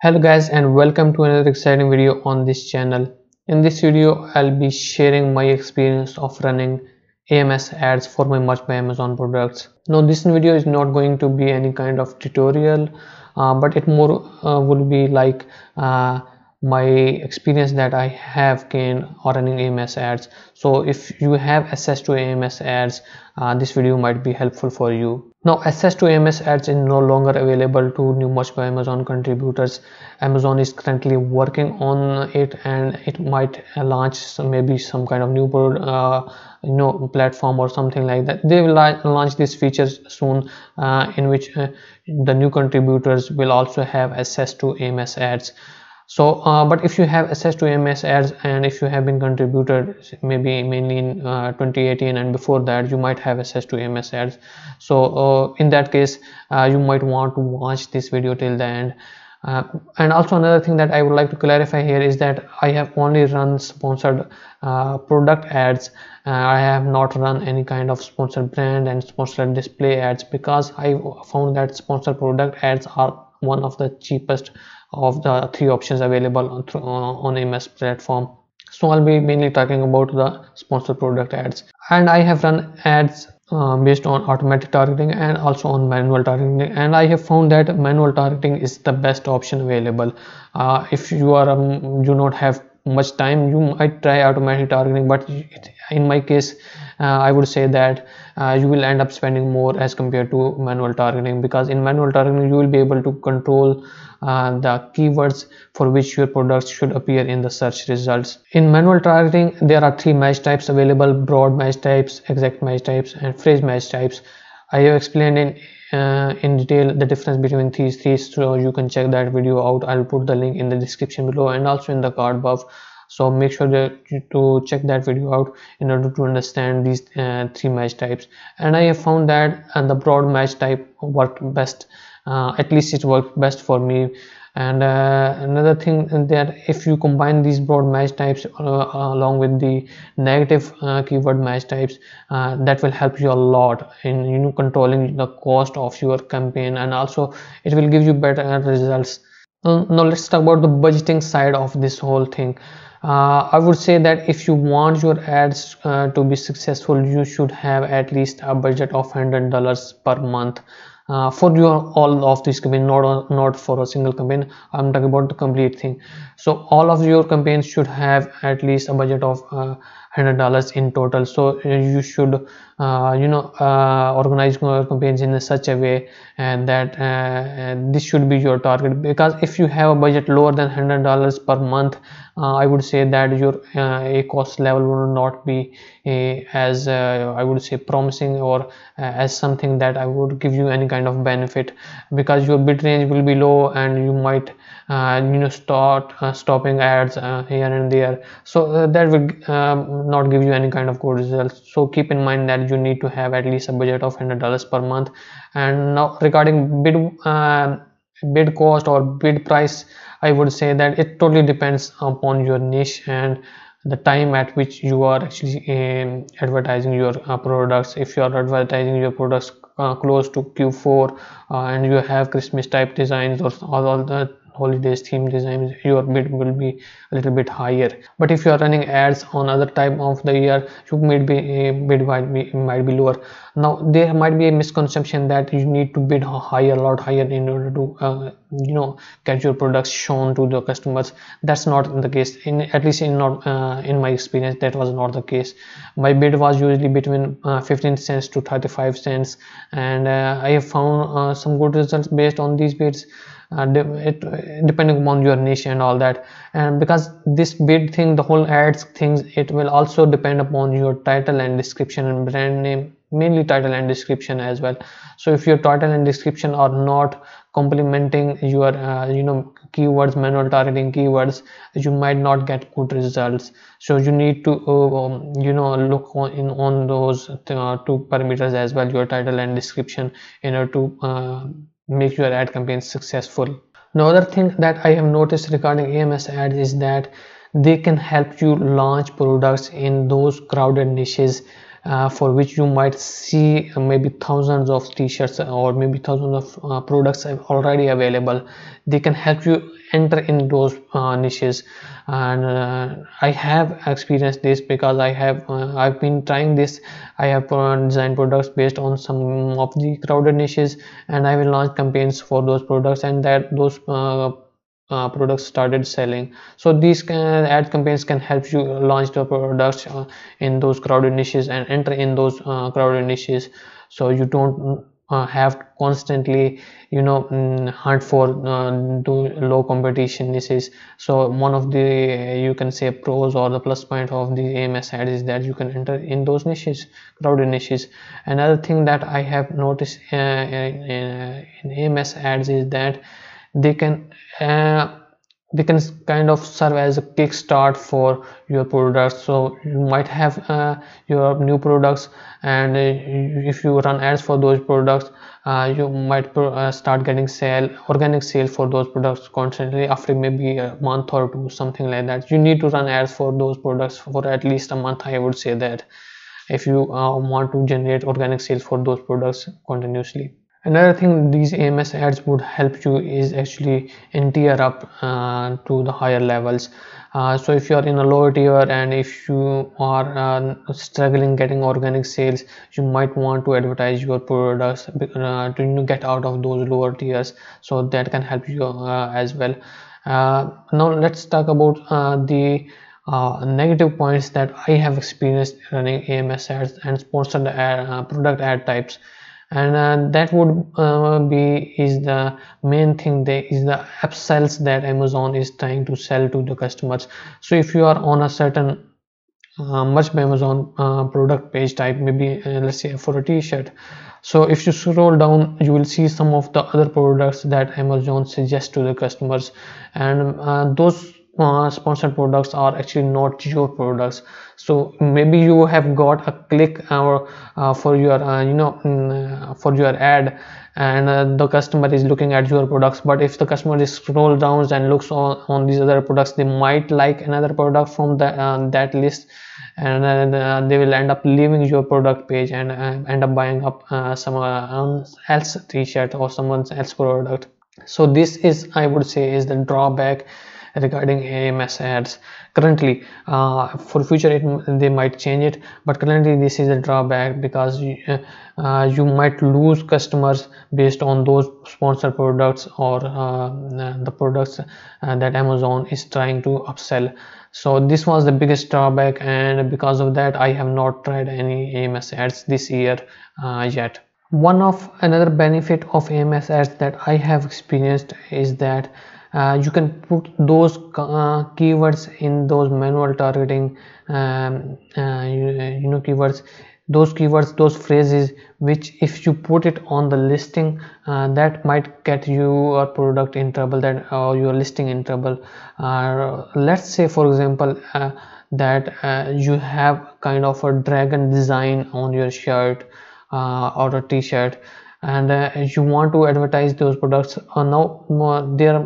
Hello guys, and welcome to another exciting video on this channel. In this video I'll be sharing my experience of running AMS ads for my Merch by Amazon products. Now this video is not going to be any kind of tutorial, but it more will be like my experience that I have gained or running AMS ads. So if you have access to AMS ads, this video might be helpful for you. Now access to AMS ads is no longer available to new Merch by Amazon contributors. Amazon is currently working on it, and it might launch maybe some kind of new platform or something like that. They will launch these features soon, in which the new contributors will also have access to AMS ads. So but if you have access to AMS ads, and if you have been contributed maybe mainly in 2018 and before that, you might have access to AMS ads. So in that case, you might want to watch this video till the end. And also another thing that I would like to clarify here is that I have only run sponsored product ads. I have not run any kind of sponsored brand and sponsored display ads, because I found that sponsored product ads are one of the cheapest of the three options available on AMS platform. So I'll be mainly talking about the sponsored product ads, and I have run ads based on automatic targeting and also on manual targeting, and I have found that manual targeting is the best option available. If you are do not have much time, you might try automatic targeting, but in my case I would say that you will end up spending more as compared to manual targeting, because in manual targeting you will be able to control the keywords for which your products should appear in the search results. In manual targeting there are three match types available: broad match types, exact match types, and phrase match types. I have explained in detail the difference between these three, so you can check that video out. I'll put the link in the description below and also in the card above, so make sure to check that video out in order to understand these three match types. And I have found that the broad match type worked best, at least it worked best for me. And another thing that if you combine these broad match types along with the negative keyword match types, that will help you a lot in controlling the cost of your campaign, and also it will give you better results. Now let's talk about the budgeting side of this whole thing. I would say that if you want your ads to be successful, you should have at least a budget of $100 per month for your all of this campaign, not for a single campaign. I'm talking about the complete thing. So all of your campaigns should have at least a budget of $100 in total. So you should organize your campaigns in such a way and that this should be your target, because if you have a budget lower than $100 per month, I would say that your cost level will not be as I would say promising, or as something that I would give you any kind of benefit, because your bid range will be low and you might start stopping ads here and there. So that will not give you any kind of good results. So keep in mind that you need to have at least a budget of $100 per month. And now regarding bid cost or bid price, I would say that it totally depends upon your niche and the time at which you are actually advertising your products. If you are advertising your products close to Q4 and you have Christmas type designs or all the holidays theme designs, your bid will be a little bit higher. But if you are running ads on other time of the year, you might be bid might be lower. Now there might be a misconception that you need to bid higher, a lot higher, in order to get your products shown to the customers. That's not the case. At least in my experience, that was not the case. My bid was usually between 15 cents to 35 cents, and I have found some good results based on these bids. Depending upon your niche and all that. And because this bid thing, the whole ads things, it will also depend upon your title and description and brand name, mainly title and description as well. So if your title and description are not complementing your keywords, manual targeting keywords, you might not get good results. So you need to look on those two parameters as well, your title and description, in order to make your ad campaign successful. Another thing that I have noticed regarding AMS ads is that they can help you launch products in those crowded niches for which you might see maybe thousands of t-shirts or maybe thousands of products already available. They can help you enter in those niches. And I have experienced this because I've been trying this. I have designed products based on some of the crowded niches, and I will launch campaigns for those products, and that those products started selling. So these ad campaigns can help you launch the products in those crowded niches and enter in those crowded niches, so you don't have to constantly hunt for low competition niches. So one of the you can say pros or the plus point of the AMS ads is that you can enter in those niches, crowded niches. Another thing that I have noticed in AMS ads is that they can kind of serve as a kickstart for your products. So you might have your new products, and if you run ads for those products, you might start getting organic sale for those products constantly after maybe a month or two, something like that. You need to run ads for those products for at least a month, I would say, that if you want to generate organic sales for those products continuously. Another thing these AMS ads would help you is actually in tier up to the higher levels. So if you are in a lower tier and if you are struggling getting organic sales, you might want to advertise your products to get out of those lower tiers. So that can help you as well. Now let's talk about the negative points that I have experienced running AMS ads and sponsored product ad types. And that would is the main thing. There is the upsells that Amazon is trying to sell to the customers. So if you are on a certain Much by Amazon product page type, maybe let's say for a t-shirt, so if you scroll down you will see some of the other products that Amazon suggests to the customers, and those sponsored products are actually not your products. So maybe you have got a click for your for your ad, and the customer is looking at your products, but if the customer is scroll down and looks on these other products, they might like another product from that list, and they will end up leaving your product page and end up buying up someone else t-shirt or someone else product. So this is, I would say, is the drawback regarding AMS ads currently. For future they might change it, but currently this is a drawback, because you might lose customers based on those sponsored products or the products that Amazon is trying to upsell. So this was the biggest drawback, and because of that I have not tried any AMS ads this year yet. One of another benefit of AMS ads that I have experienced is that you can put those keywords in those manual targeting keywords, those phrases which if you put it on the listing, that might get your product in trouble, that your listing in trouble. Let's say for example that you have kind of a dragon design on your shirt or a t-shirt, and you want to advertise those products. Now there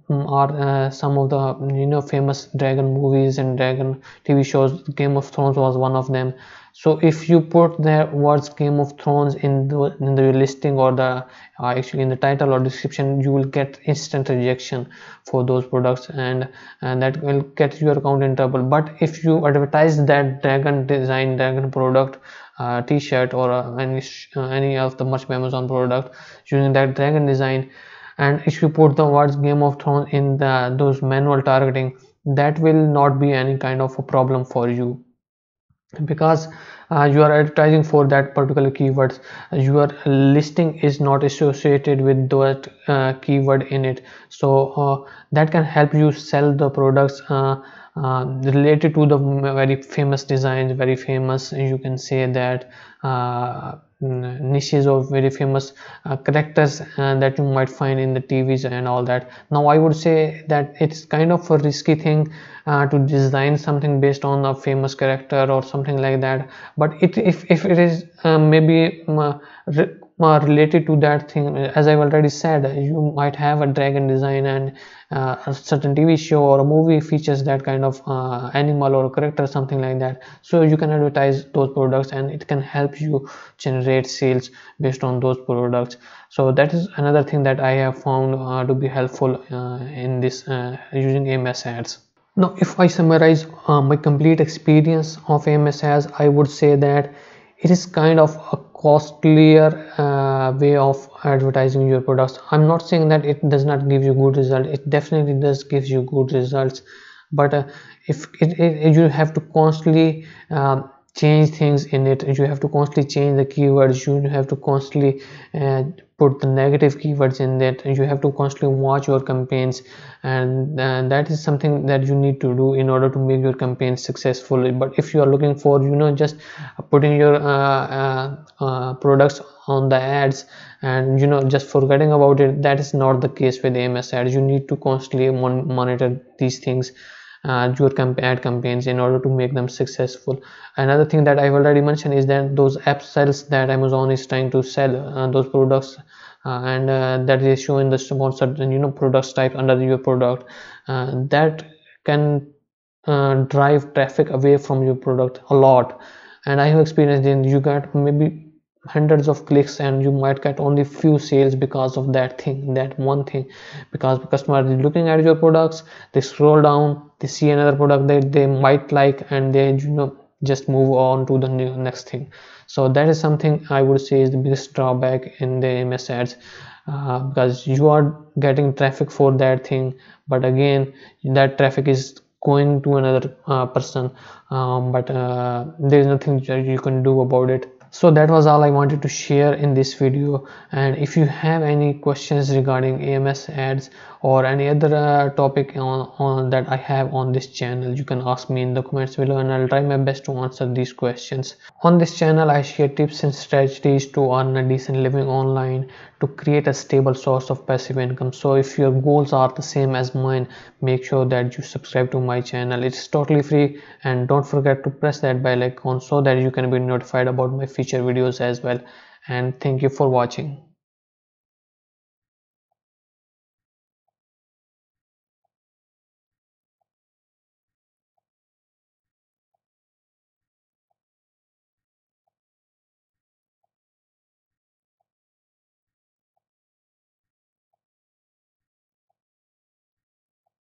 are some of the famous dragon movies and dragon TV shows. Game of Thrones was one of them. So if you put the words Game of Thrones in the listing or the actually in the title or description, you will get instant rejection for those products, and that will get your account in trouble. But if you advertise that dragon design, dragon product, t-shirt or any of the Much by Amazon product using that dragon design, and if you put the words Game of Thrones in those manual targeting, that will not be any kind of a problem for you, because you are advertising for that particular keywords. Your listing is not associated with that keyword in it, so that can help you sell the products related to the very famous designs, very famous, you can say that niches or very famous characters that you might find in the TVs and all that. Now I would say that it's kind of a risky thing to design something based on a famous character or something like that, but if it is maybe related to that thing, as I've already said, you might have a dragon design, and a certain TV show or a movie features that kind of animal or character, something like that. So you can advertise those products and it can help you generate sales based on those products. So that is another thing that I have found to be helpful in this using AMS ads. Now if I summarize my complete experience of AMS ads, I would say that it is kind of a costlier way of advertising your products. I'm not saying that it does not give you good result, it definitely does give you good results, but if you have to constantly change things in it, you have to constantly change the keywords, you have to constantly put the negative keywords in that, you have to constantly watch your campaigns, and that is something that you need to do in order to make your campaign successful. But if you are looking for just putting your products on the ads and just forgetting about it, that is not the case with AMS ads. You need to constantly monitor these things, your ad campaigns, in order to make them successful. Another thing that I've already mentioned is that those upsells that Amazon is trying to sell those products, and that is showing the sponsored products type under your product, that can drive traffic away from your product a lot. And I have experienced in you get maybe hundreds of clicks and you might get only few sales because of that one thing, because the customer is looking at your products, they scroll down, they see another product that they might like, and they just move on to the next thing. So that is something I would say is the biggest drawback in the AMS ads, because you are getting traffic for that thing, but again that traffic is going to another person, but there is nothing you can do about it. So that was all I wanted to share in this video, and if you have any questions regarding AMS ads or any other topic on that I have on this channel, you can ask me in the comments below and I'll try my best to answer these questions. On this channel I share tips and strategies to earn a decent living online, to create a stable source of passive income. So if your goals are the same as mine, make sure that you subscribe to my channel. It's totally free, and don't forget to press that bell icon so that you can be notified about my future videos as well. And thank you for watching.